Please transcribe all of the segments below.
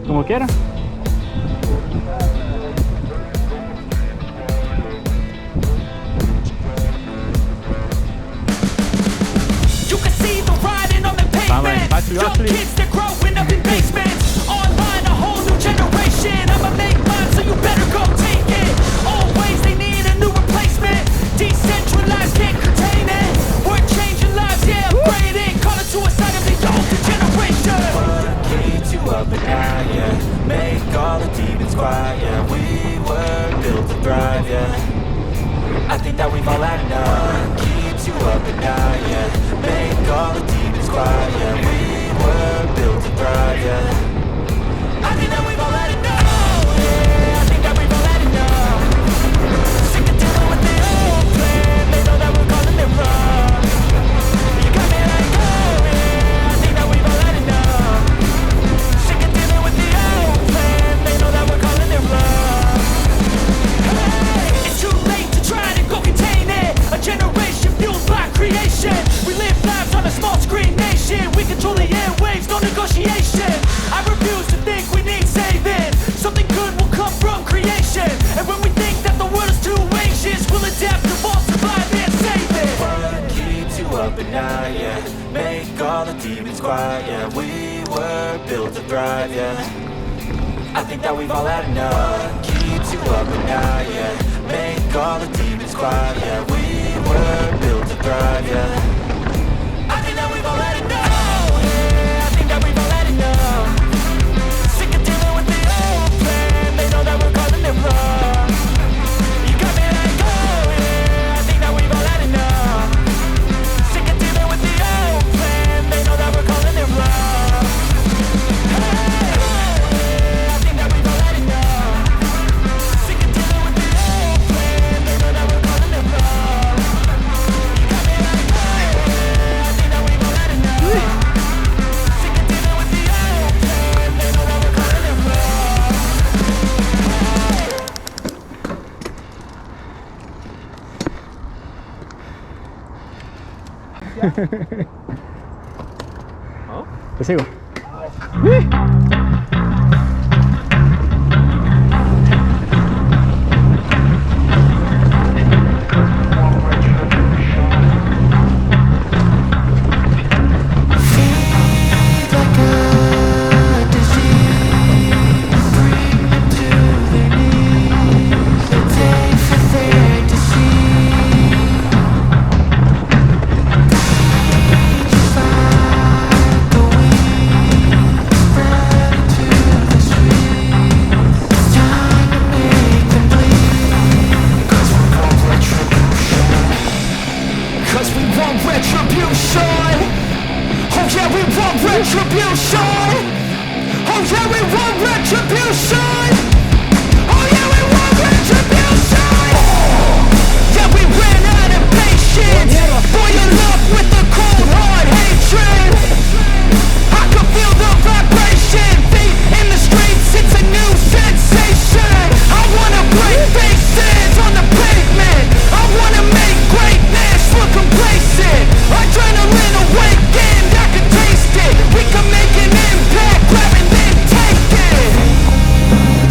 Como quiera. Vamos despacio, Ashley. I think that we've all had enough. Keeps you up at night, yeah. Make all the demons quiet, yeah. We were built to thrive, yeah. I think that we've all had enough. Yeah, I think that we've all had enough. Sick of dealing with the old plan. They know that we're calling it wrong. You got me like, oh yeah, I think that we've all had enough. Sick of dealing with the old plan. They know that we're calling it wrong. Hey, it's too late to try to go contain it. A generation fueled by creation. We live lives on a small screen nation. We control the airwaves, no negotiation. I refuse to think we need saving. Something good will come from creation. And when we think that the world is too anxious, we'll adapt, evolve, survive, and save it. What keeps you up at night, yeah. Make all the demons quiet, yeah. We were built to thrive, yeah. I think that we've all had enough. Keeps you up at night, yeah. Make all the demons quiet, yeah. We were built to thrive, yeah. I think that we've all had enough. Yeah, I think that we've all had enough. Sick of dealing with the old plan. They know that we're calling it wrong. You got me like, oh yeah, I think that we've all had enough. Sick of dealing with the old plan. They know that we're calling it wrong. Hey, yeah, I think that we've all had enough. Sick of dealing with the old plan. They know that we're calling it wrong. You got me like, oh yeah, I think that we've all had enough. Sick of dealing with the old plan. They know that we're calling it wrong. Te sigo.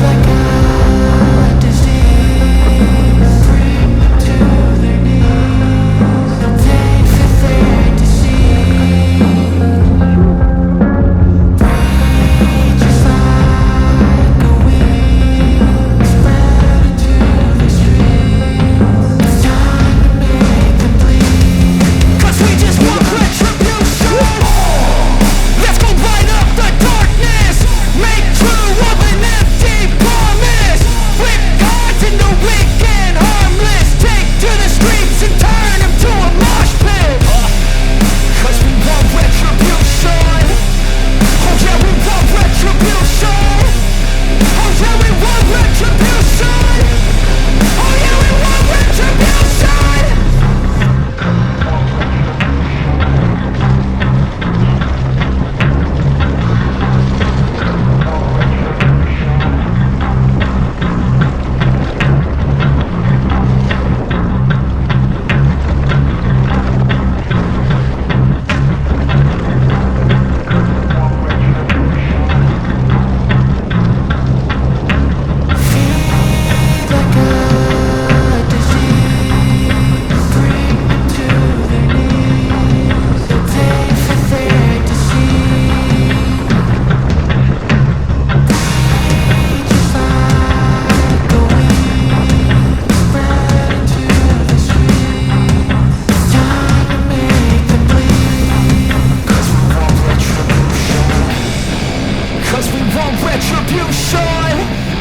Like want retribution.